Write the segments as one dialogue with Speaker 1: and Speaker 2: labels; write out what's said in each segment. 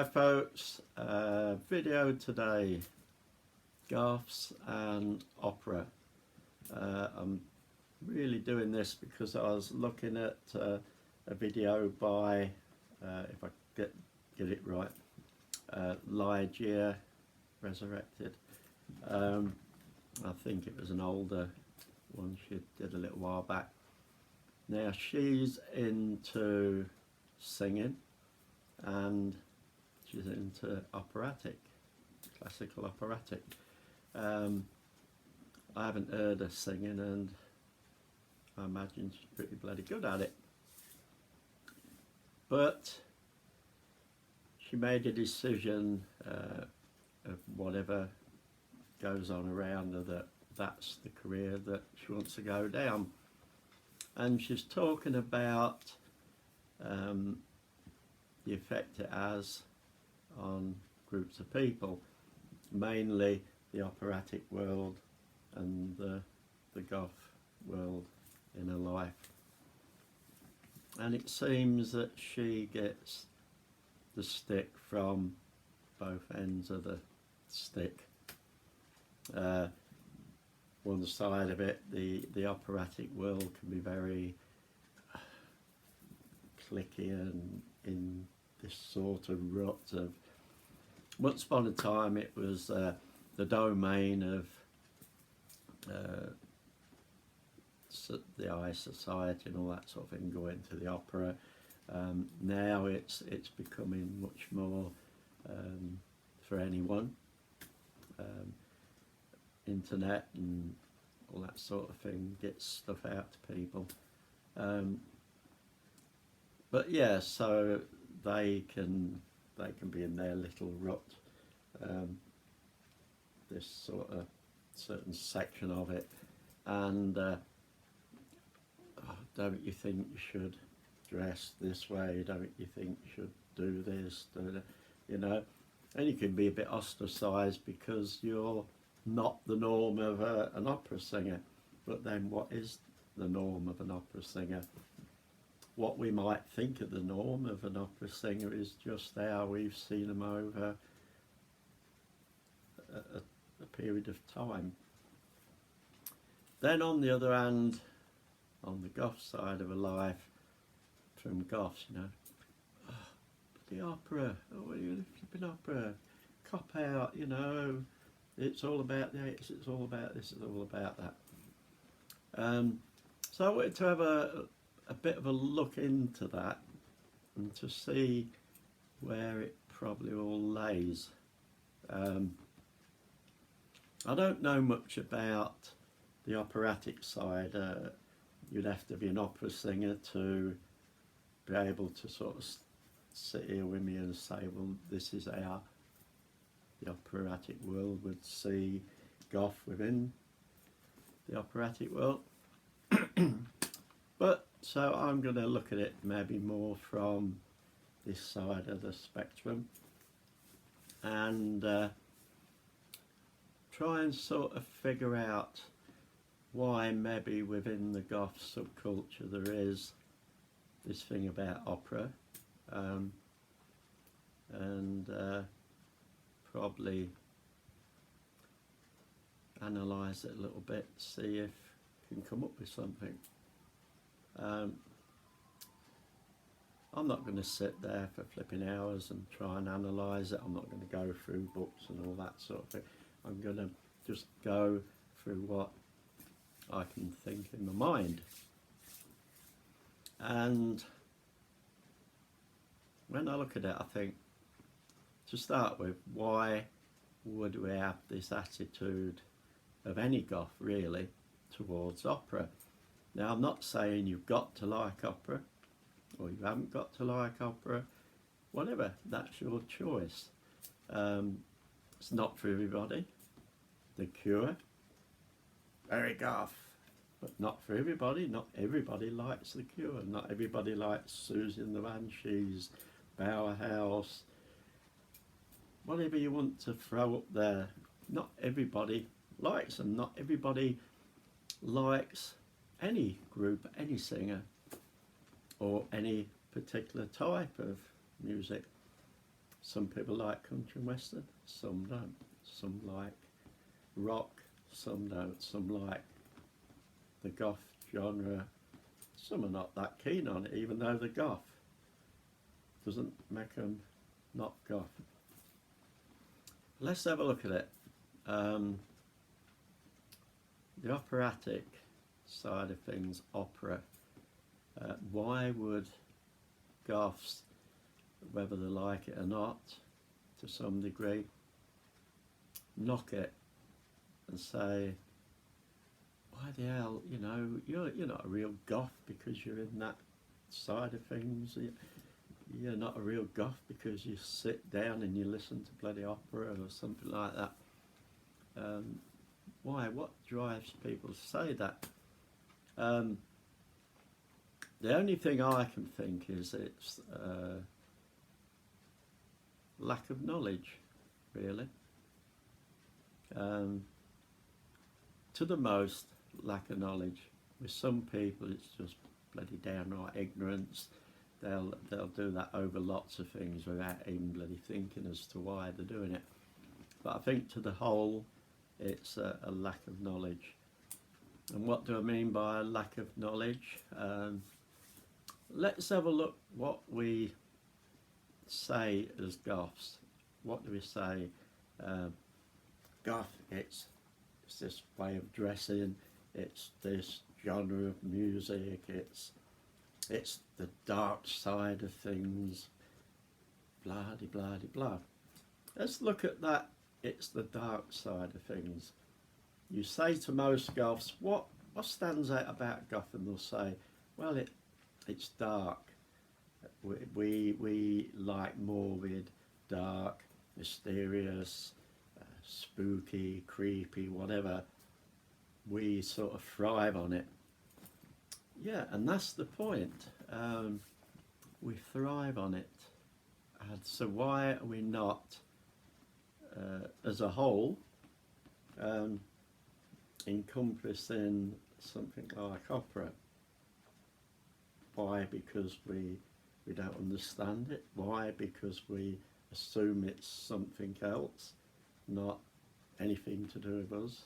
Speaker 1: Hi folks, video today, Goths and opera. I'm really doing this because I was looking at a video by, if I get it right, Ligeia, Resurrected. I think it was an older one she did a little while back. Now she's into singing and she's into operatic, classical operatic. I haven't heard her singing and I imagine she's pretty bloody good at it. But she made a decision of whatever goes on around her that's the career that she wants to go down. And she's talking about the effect it has on groups of people, mainly the operatic world and the goth world in her life. And it seems that she gets the stick from both ends of the stick. One side of it, the operatic world can be very cliquey and in this sort of rut of, once upon a time it was the domain of the high society and all that sort of thing, going to the opera. Now it's becoming much more for anyone. Internet and all that sort of thing gets stuff out to people. But yeah, so they can be in their little rut, this sort of certain section of it, and don't you think you should dress this way, don't you think you should do this, do that, you know, and you can be a bit ostracised because you're not the norm of an opera singer. But then what is the norm of an opera singer? What we might think of the norm of an opera singer is just how we've seen them over a period of time. Then on the other hand, on the goth side of a life, from goths, you know, oh, the opera, oh, you flipping opera, cop out, you know, it's all about the 80s, it's all about this, it's all about that. So I wanted to have a bit of a look into that and to see where it probably all lays. I don't know much about the operatic side. You'd have to be an opera singer to be able to sort of sit here with me and say, well, this is how the operatic world would see goth within the operatic world. But so I'm going to look at it maybe more from this side of the spectrum and try and sort of figure out why maybe within the goth subculture there is this thing about opera, and probably analyse it a little bit, see if we can come up with something. I'm not going to sit there for flipping hours and try and analyse it. I'm not going to go through books and all that sort of thing. I'm going to just go through what I can think in my mind. And when I look at it, I think, to start with, why would we have this attitude of any goth really towards opera? Now, I'm not saying you've got to like opera or you haven't got to like opera, whatever, that's your choice. It's not for everybody. The Cure, very goth, but not for everybody. Not everybody likes The Cure. Not everybody likes Susie and the Banshees, Bauhaus, whatever you want to throw up there. Not everybody likes them. Not everybody likes any group, any singer, or any particular type of music. Some people like country and western, some don't. Some like rock, some don't. Some like the goth genre, some are not that keen on it, even though they're goth. Doesn't make them not goth. Let's have a look at it. The operatic side of things, opera. Why would goths, whether they like it or not, to some degree, knock it and say, why the hell, you know, you're not a real goth because you're in that side of things. You're not a real goth because you sit down and you listen to bloody opera or something like that. Why? What drives people to say that? The only thing I can think is it's lack of knowledge, really. To the most, lack of knowledge. With some people, it's just bloody downright ignorance. They'll do that over lots of things without even bloody thinking as to why they're doing it. But I think to the whole, it's a lack of knowledge. And what do I mean by a lack of knowledge? Let's have a look what we say as goths. What do we say? Goth, it's this way of dressing, it's this genre of music, it's the dark side of things, blah de blah de blah. Let's look at that. It's the dark side of things. You say to most goths, what stands out about goth? And they'll say, well, it's dark. We like morbid, dark, mysterious, spooky, creepy, whatever. We sort of thrive on it. Yeah, and that's the point. We thrive on it. And so why are we not, as a whole, encompassing something like opera? Why? Because we don't understand it. Why? Because we assume it's something else, not anything to do with us.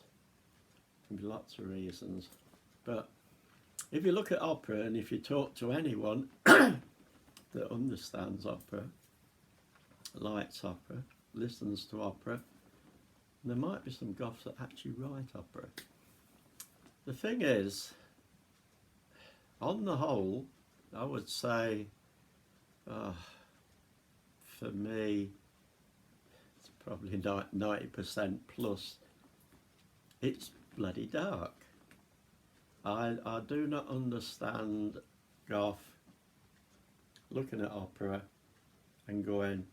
Speaker 1: There can be lots of reasons. But if you look at opera and if you talk to anyone that understands opera, likes opera, listens to opera, there might be some goths that actually write opera. The thing is, on the whole, I would say, for me, it's probably 90% plus, it's bloody dark. I do not understand goth looking at opera and going,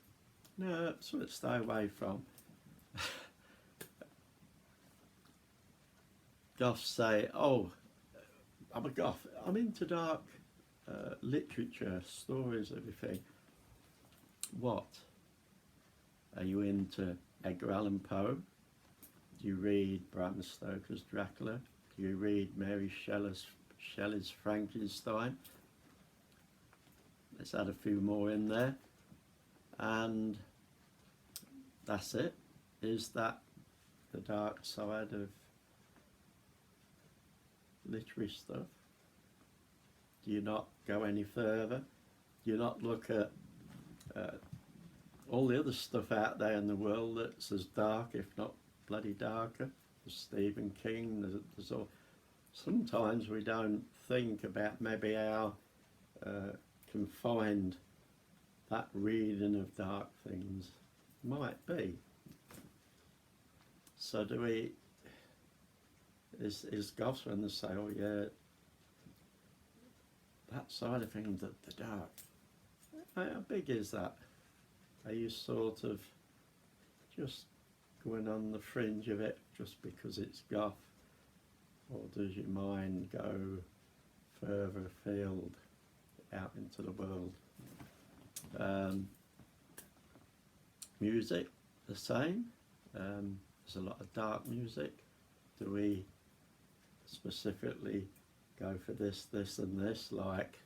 Speaker 1: no, it's something to stay away from. Goths say, oh, I'm a goth, I'm into dark literature, stories, everything. What? Are you into Edgar Allan Poe? Do you read Bram Stoker's Dracula? Do you read Mary Shelley's Frankenstein? Let's add a few more in there. And that's it. Is that the dark side of literary stuff? Do you not go any further? Do you not look at all the other stuff out there in the world that's as dark, if not bloody darker? There's Stephen King, there's all. Sometimes we don't think about maybe how confined that reading of dark things might be. So do we, is goths when they say, oh yeah, that side of things, the dark, how big is that? Are you sort of just going on the fringe of it just because it's goth? Or does your mind go further afield out into the world? Music, the same. There's a lot of dark music. Do we specifically go for this and this like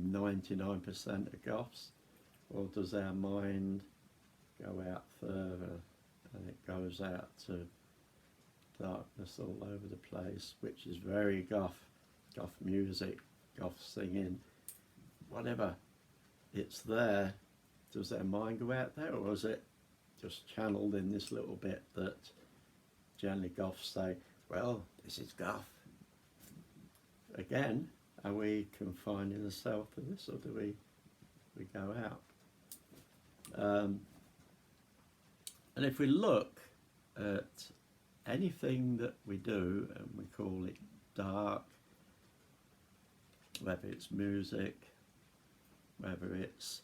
Speaker 1: 99% of goths? or does our mind go out further and it goes out to darkness all over the place, which is very goth music, goth singing, whatever. It's there. Does their mind go out there, or is it just channeled in this little bit that generally goths say, well, this is goth? Again, are we confining ourselves to this, or do we go out? And if we look at anything that we do and we call it dark, whether it's music, whether it's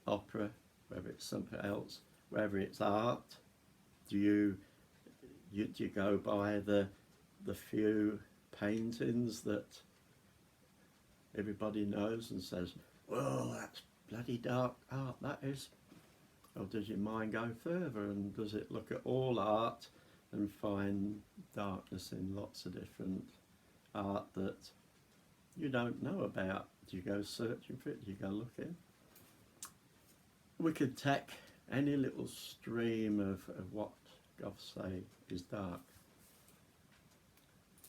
Speaker 1: opera, whether it's something else, whether it's art, do you go by the few paintings that everybody knows and says, well, that's bloody dark art, that is? Or does your mind go further, and does it look at all art and find darkness in lots of different art that you don't know about? Do you go searching for it? Do you go looking? We could take any little stream of what goths say is dark.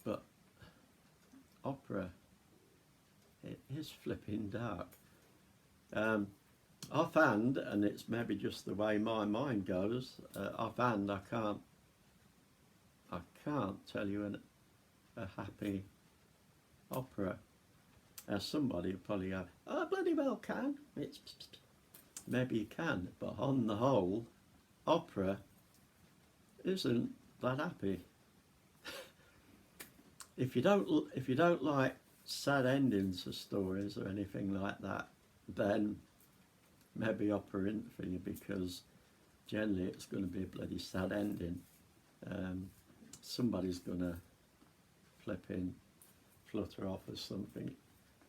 Speaker 1: But opera, it is flipping dark. I found, and it's maybe just the way my mind goes, I found I can't tell you a happy opera. Somebody will probably go, oh, bloody well can. Maybe you can, but on the whole, opera isn't that happy. If you don't like sad endings to stories or anything like that, then maybe opera isn't for you, because generally it's going to be a bloody sad ending. Somebody's going to flutter off or something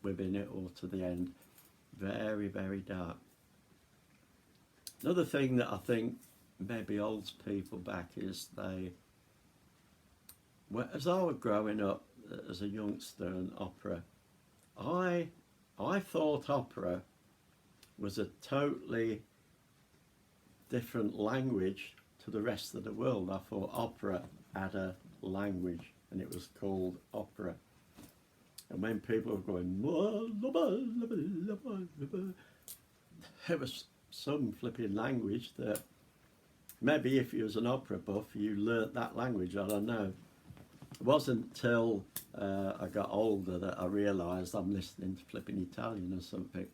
Speaker 1: within it, or to the end. Very, very dark. Another thing that I think maybe holds people back is as I was growing up as a youngster in opera, I thought opera was a totally different language to the rest of the world. I thought opera had a language and it was called opera. And when people were going, there was some flipping language that maybe if you was an opera buff, you learnt that language, I don't know. It wasn't till I got older that I realised I'm listening to flipping Italian or something.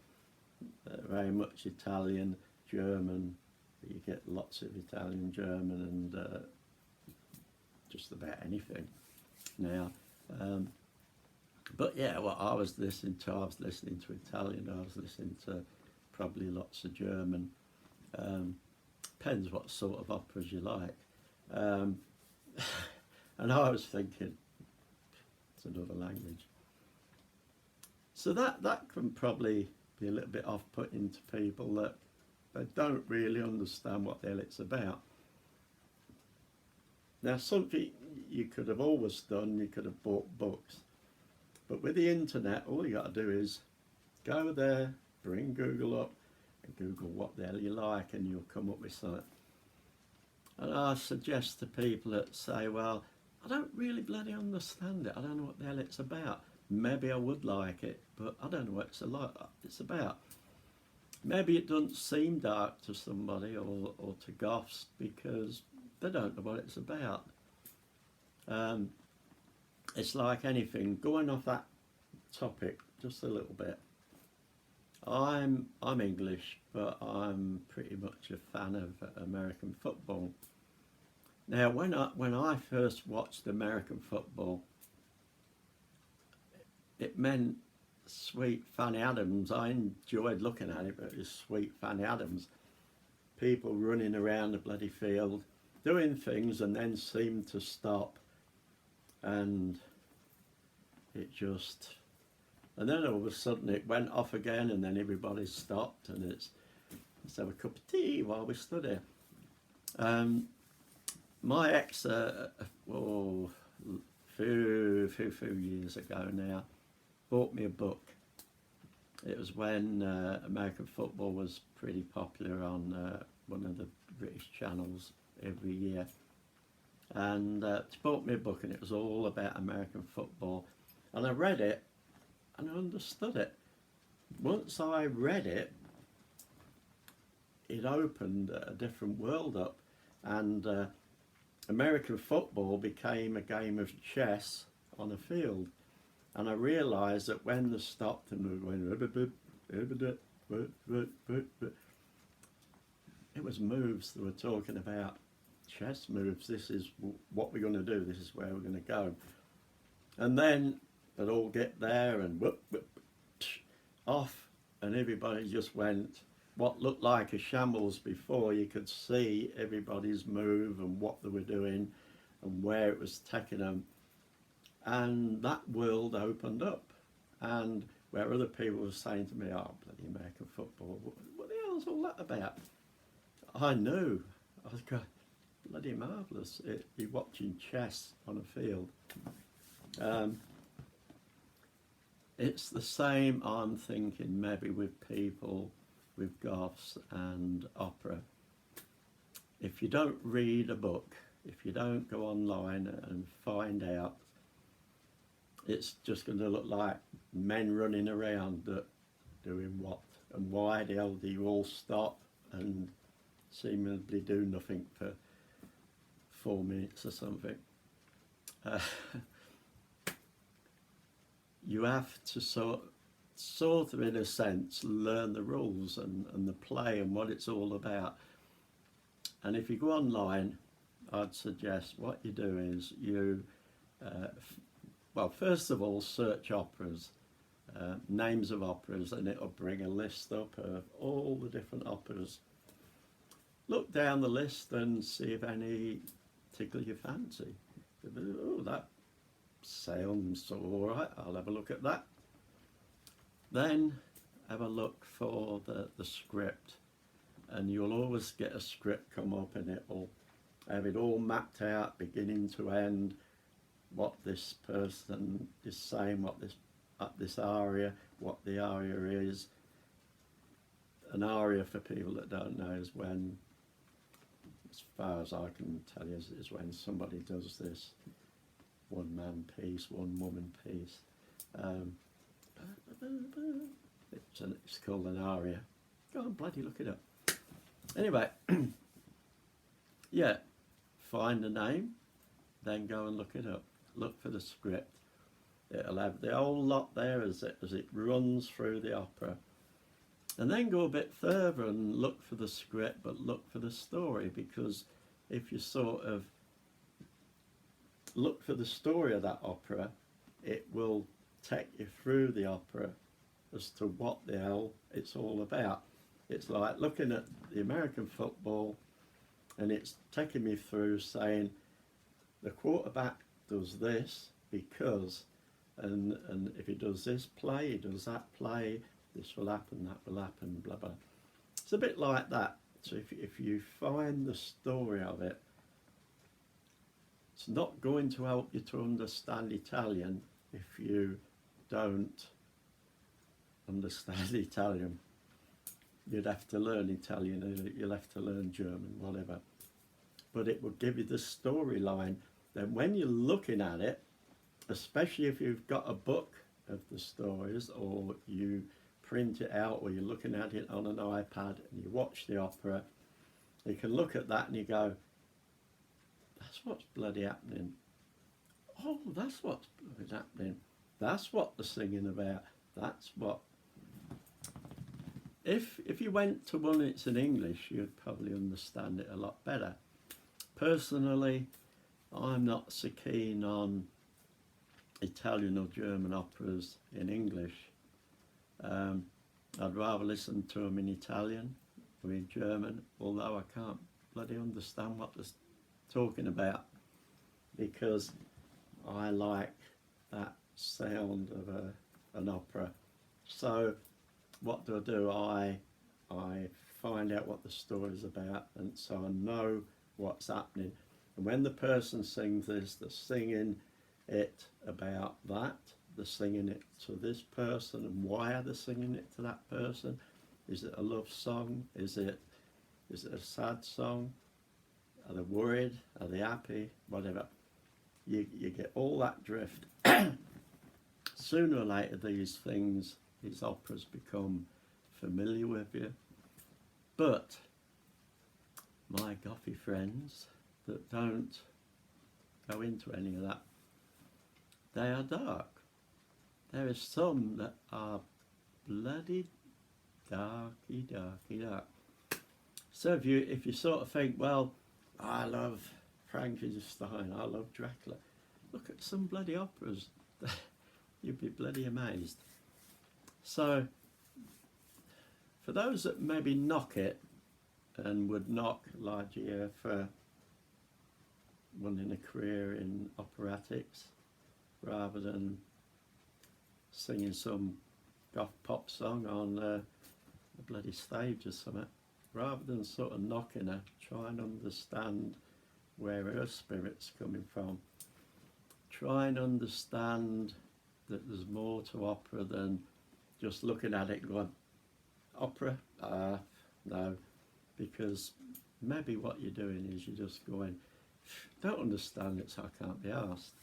Speaker 1: Very much Italian, German. You get lots of Italian, German, and just about anything now. But yeah, what I was listening to Italian, I was listening to probably lots of German. Depends what sort of operas you like. And I was thinking, it's another language. So that can probably be a little bit off-putting to people, that they don't really understand what the hell it's about. Now, something you could have always done, you could have bought books. But with the internet, all you got to do is go there, bring Google up, and Google what the hell you like, and you'll come up with something. And I suggest to people that say, well, I don't really bloody understand it. I don't know what the hell it's about. Maybe I would like it, but I don't know what it's about. Maybe it doesn't seem dark to somebody or to goths because they don't know what it's about. It's like anything, going off that topic just a little bit. I'm English, but I'm pretty much a fan of American football. Now, when I first watched American football, it meant sweet Fanny Adams. I enjoyed looking at it, but it was sweet Fanny Adams. People running around the bloody field, doing things, and then seemed to stop. And it just... And then all of a sudden it went off again, and then everybody stopped, and let's have a cup of tea while we stood here. My ex, few years ago now, bought me a book. It was when American football was pretty popular on one of the British channels every year. And she bought me a book, and it was all about American football. And I read it, and I understood it. Once I read it, it opened a different world up. And American football became a game of chess on a field. And I realised that when they stopped and we went, it was moves they were talking about. Chess moves. This is what we're going to do. This is where we're going to go. And then they'd all get there and whoop, whoop, off, and everybody just went. What looked like a shambles before, you could see everybody's move and what they were doing and where it was taking them. And that world opened up. And where other people were saying to me, oh, bloody American football, what the hell's all that about? I knew. I was going, bloody marvellous. You're watching chess on a field. It's the same, I'm thinking, maybe with people with goths and opera. If you don't read a book, if you don't go online and find out, it's just going to look like men running around doing what? And why the hell do you all stop and seemingly do nothing for 4 minutes or something? You have to sort of, in a sense, learn the rules and the play and what it's all about. And if you go online, I'd suggest what you do is you, well, first of all, search operas, names of operas, and it'll bring a list up of all the different operas. Look down the list and see if any tickle your fancy. Oh, that sounds all right, I'll have a look at that. Then have a look for the script, and you'll always get a script come up, and it'll have it all mapped out, beginning to end, what this person is saying, what this aria, what the aria is. An aria, for people that don't know, is when, as far as I can tell you, is when somebody does this one man piece, one woman piece. It's called an aria. Go on, bloody look it up. Anyway, yeah, find the name, then go and look it up. Look for the script. It'll have the whole lot there as it runs through the opera. And then go a bit further and look for the script, but look for the story, because if you sort of look for the story of that opera, it will take you through the opera as to what the hell it's all about. It's like looking at the American football, and it's taking me through saying the quarterback does this because, and if he does this play, he does that play, this will happen, that will happen, blah blah. It's a bit like that. So if you find the story of it, it's not going to help you to understand Italian if you don't understand Italian. You'd have to learn Italian, you'll have to learn German, whatever. But it will give you the storyline. Then when you're looking at it, especially if you've got a book of the stories, or you print it out, or you're looking at it on an iPad and you watch the opera, you can look at that and you go, that's what's bloody happening. Oh, that's what's bloody happening. That's what they're singing about. That's what. If you went to one that's in English, you'd probably understand it a lot better. Personally, I'm not so keen on Italian or German operas in English. I'd rather listen to them in Italian or in German, although I can't bloody understand what they're talking about, because I like that sound of an opera. So what do? I find out what the story's about, and so I know what's happening. And when the person sings this, they're singing it about that, they're singing it to this person, and why are they singing it to that person? Is it a love song? Is it a sad song? Are they worried? Are they happy? Whatever. You get all that drift. Sooner or later, these operas become familiar with you. But my gothy friends that don't go into any of that, they are dark. There is some that are bloody darky. So if you sort of think, well, I love Frankenstein, I love Dracula, look at some bloody operas. You'd be bloody amazed. So for those that maybe knock it and would knock Ligeia for wanting a career in operatics rather than singing some goth pop song on a bloody stage or something, rather than sort of knocking her, try and understand where her spirit's coming from. Try and understand that there's more to opera than just looking at it and going, opera? No, because maybe what you're doing is you're just going, don't understand it, so I can't be asked.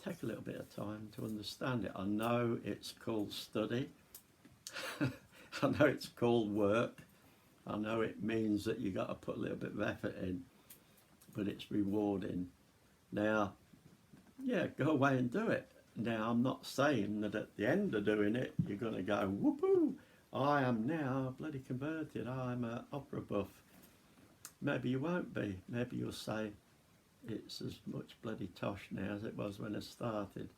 Speaker 1: Take a little bit of time to understand it. I know it's called study. I know it's called work. I know it means that you got to put a little bit of effort in, but it's rewarding. Now, yeah, go away and do it. Now, I'm not saying that at the end of doing it, you're going to go, whoopoo, I am now bloody converted, I'm an opera buff. Maybe you won't be. Maybe you'll say, it's as much bloody tosh now as it was when I started.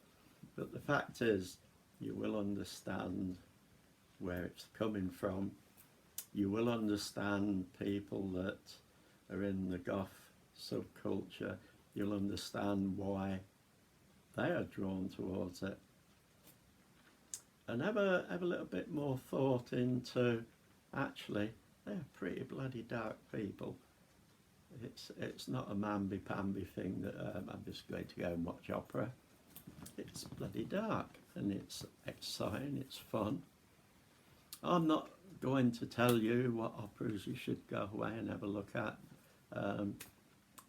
Speaker 1: But the fact is, you will understand where it's coming from. You will understand people that are in the goth subculture. You'll understand why they are drawn towards it. And have a little bit more thought into, actually, they're pretty bloody dark people. It's not a mamby-pamby thing that I'm just going to go and watch opera. It's bloody dark, and it's exciting, it's fun. I'm not going to tell you what operas you should go away and have a look at,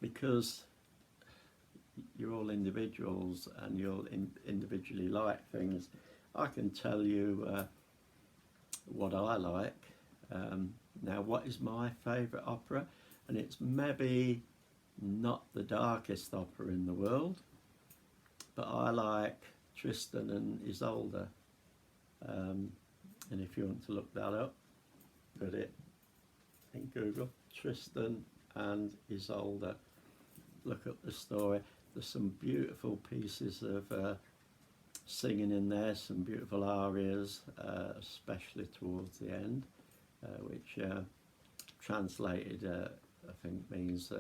Speaker 1: because you're all individuals and you'll individually like things. I can tell you what I like. Now, what is my favourite opera? And it's maybe not the darkest opera in the world, but I like Tristan and Isolde. And if you want to look that up, put it in Google, Tristan and Isolde. Look up the story. There's some beautiful pieces of singing in there, some beautiful arias, especially towards the end, which translated I think means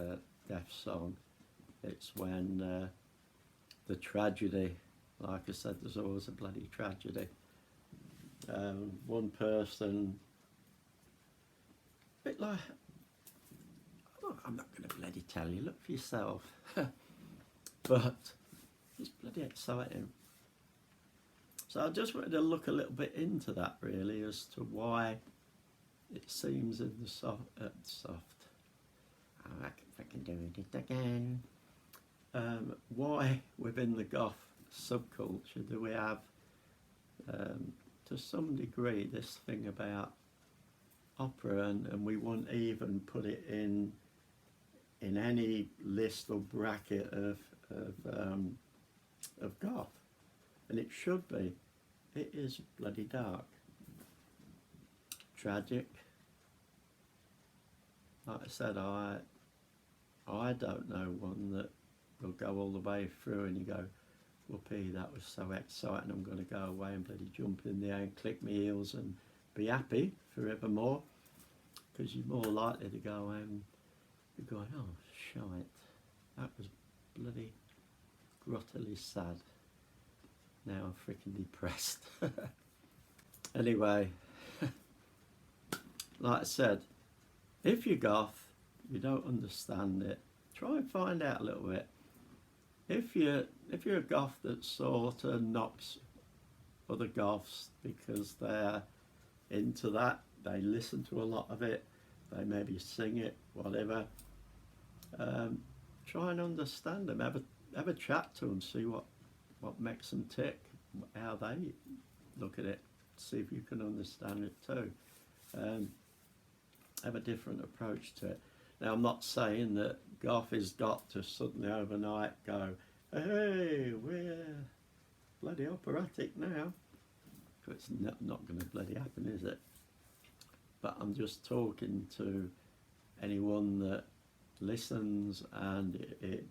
Speaker 1: death song. It's when the tragedy, like I said, there's always a bloody tragedy. One person, a bit like, look, I'm not going to bloody tell you, look for yourself. But it's bloody exciting. So I just wanted to look a little bit into that, really, as to why it seems in the soft. Oh, I fucking doing it again. Why within the goth subculture do we have, to some degree, this thing about opera, and we won't even put it in any list or bracket of goth, and it should be. It is bloody dark, tragic. Like I said, I don't know one that will go all the way through and you go, whoopee, that was so exciting, I'm going to go away and bloody jump in the air and click my heels and be happy forevermore, because you're more likely to go away and be going, oh shite, that was bloody gruttily sad, now I'm freaking depressed. Anyway, like I said, if you're goth, you don't understand it, try and find out a little bit. If you're a goth that sort of knocks other goths because they're into that. They listen to a lot of it. They maybe sing it, whatever. Try and understand them. Have a chat to them. See what makes them tick. How they look at it. See if you can understand it too. Have a different approach to it. Now, I'm not saying that goth has got to suddenly overnight go, hey, we're bloody operatic now. It's not going to bloody happen, is it? But I'm just talking to anyone that listens and it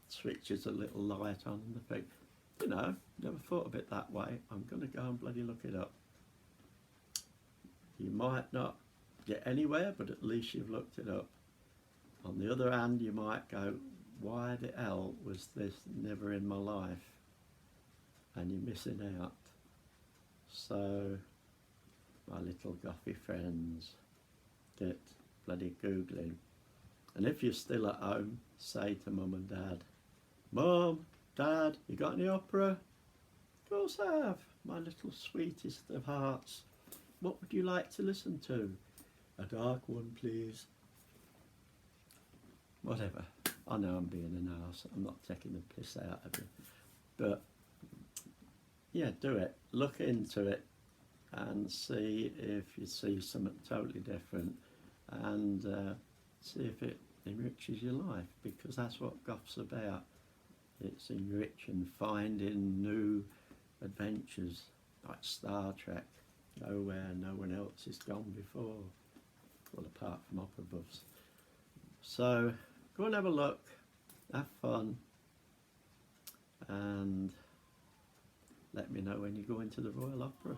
Speaker 1: switches a little light on and they think, you know, never thought of it that way. I'm going to go and bloody look it up. You might not get anywhere, but at least you've looked it up. On the other hand, you might go, why the hell was this never in my life? And you're missing out. So, my little gothy friends, get bloody Googling. And if you're still at home, say to Mum and Dad, Mum, Dad, you got any opera? Of course I have, my little sweetest of hearts. What would you like to listen to? A dark one, please. Whatever. I know I'm being an arse. I'm not taking the piss out of you. But, yeah, do it. Look into it and see if you see something totally different and see if it enriches your life, because that's what goth's about. It's enriching, finding new adventures like Star Trek. Go where no one else has gone before. Well, apart from opera buffs. So, go and have a look, have fun, and let me know when you go into the Royal Opera.